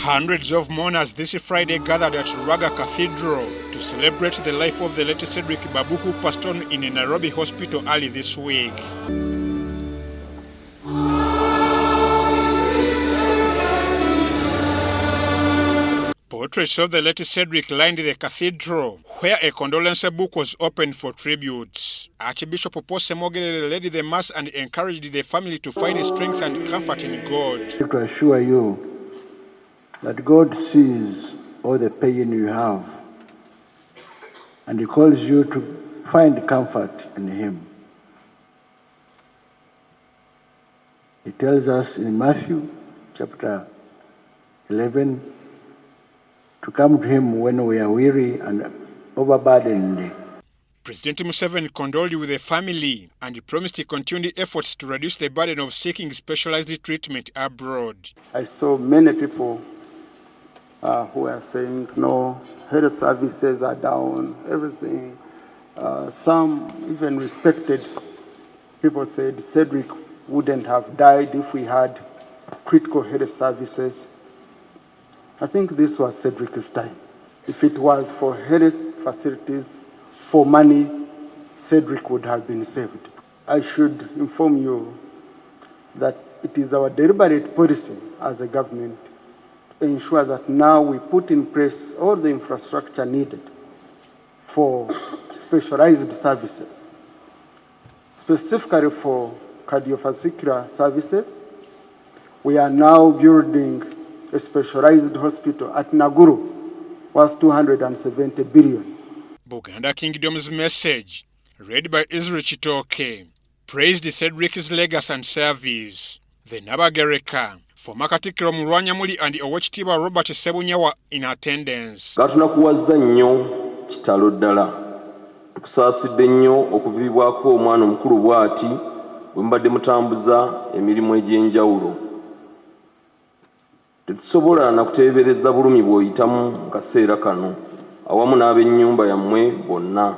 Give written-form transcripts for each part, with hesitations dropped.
Hundreds of mourners this Friday gathered at Raga Cathedral to celebrate the life of the late Cedric Babu, who passed on in a Nairobi hospital early this week. Portraits of the late Cedric lined the cathedral, where a condolence book was opened for tributes. Archbishop Semogere led the mass and encouraged the family to find strength and comfort in God. To assure you that God sees all the pain you have, and He calls you to find comfort in Him. He tells us in Matthew chapter 11 to come to Him when we are weary and overburdened. President Museveni condoled with the family and promised continued efforts to reduce the burden of seeking specialized treatment abroad. I saw many people who are saying, no, health services are down, everything. Some even respected people said Cedric wouldn't have died if we had critical health services. I think this was Cedric's time. If it was for health facilities, for money, Cedric would have been saved. I should inform you that it is our deliberate policy as a government to ensure that now we put in place all the infrastructure needed for specialized services. Specifically for cardiovascular services, we are now building a specialized hospital at Naguru, worth 270 billion. Buganda Kingdom's message, read by Israel Chitoke, praised Cedric's legacy and service. The Nabagereka, former Katikiro Mulwanyamuli and Owekitiibwa Robert Sebunyawa in attendance. Gatunakuwazza nnyo kitalo ddala. Tukusaasidde nnyo okuviibwako omwana omukulu bw'ati bwe mbadde mutambuza emirimu egy'enjawulo. Tetusobola na kuteebereza bulumi bw'oyitamu mu kaseera kano awamu n'ab'ennyumba yammwe bonna.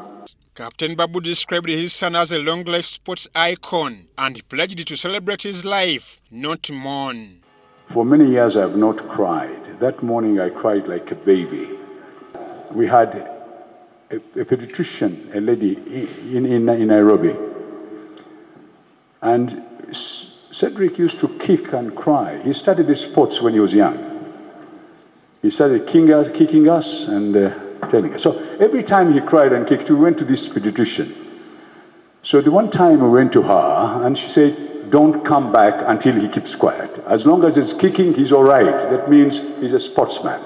Captain Babu described his son as a long-life sports icon and pledged to celebrate his life, not mourn. For many years I have not cried. That morning I cried like a baby. We had a pediatrician, a lady in Nairobi. And Cedric used to kick and cry. He started the sports when he was young. He started kicking us and telling us. So every time he cried and kicked, we went to this pediatrician. So the one time we went to her and she said, don't come back until he keeps quiet. As long as he's kicking, he's all right. That means he's a sportsman.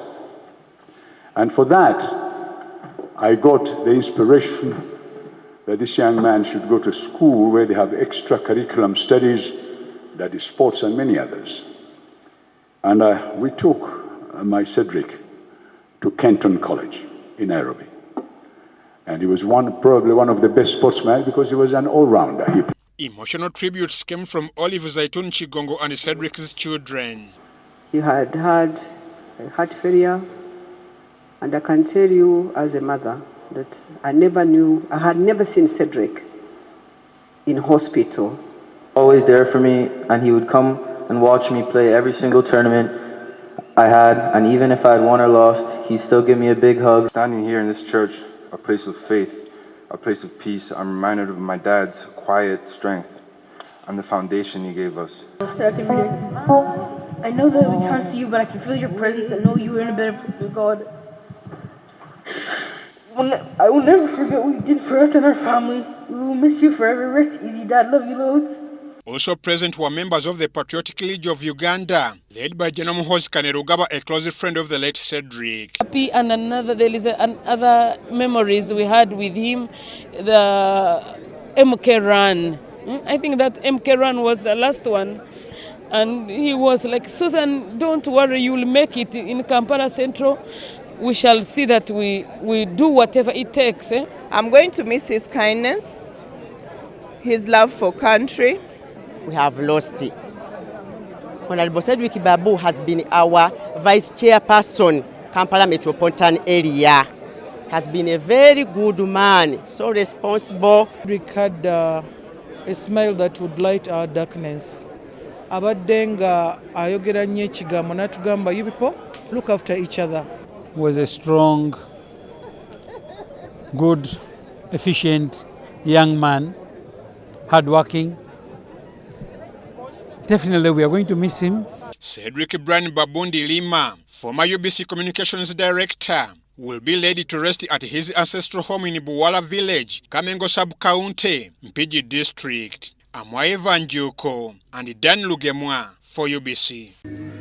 And for that, I got the inspiration that this young man should go to school where they have extra curriculum studies, that is sports and many others. And we took my Cedric to Kenton College in Nairobi. And he was probably one of the best sportsmen because he was an all-rounder. Emotional tributes came from Olive Zaitun Chigongo and Cedric's children. He had had a heart failure, and I can tell you as a mother that I had never seen Cedric in hospital. Always there for me, and he would come and watch me play every single tournament I had, and even if I had won or lost, he'd still give me a big hug. Standing here in this church, a place of faith, a place of peace, I'm reminded of my dad's quiet strength and the foundation he gave us. I know that we can't see you, but I can feel your presence. I know you are in a better place with God. I will never forget what you did for us and our family. We will miss you forever. Rest easy, Dad. Love you loads. Also present were members of the Patriotic League of Uganda, led by General Muhoozi Kainerugaba, a close friend of the late Cedric. Happy and there is other memories we had with him, the MK run. I think that MK run was the last one. And he was like, Susan, don't worry, you will make it in Kampala Central. We shall see that we do whatever it takes. I'm going to miss his kindness, his love for country. We have lost it. Honorable Cedric Babu has been our vice chairperson, Kampala Metropolitan Area. Has been a very good man, so responsible. Cedric had a smile that would light our darkness. Abadde nga ayogera nnyo ekigambo n'atugamba, you people, look after each other. Was a strong, good, efficient young man, hardworking. Definitely we are going to miss him. Cedric Babu Ndilima, former UBC Communications Director, will be laid to rest at his ancestral home in Buwala Village, Kamengo Sub-County, Mpigi District. Amwa Evanjuko and Dan Lugemwa for UBC.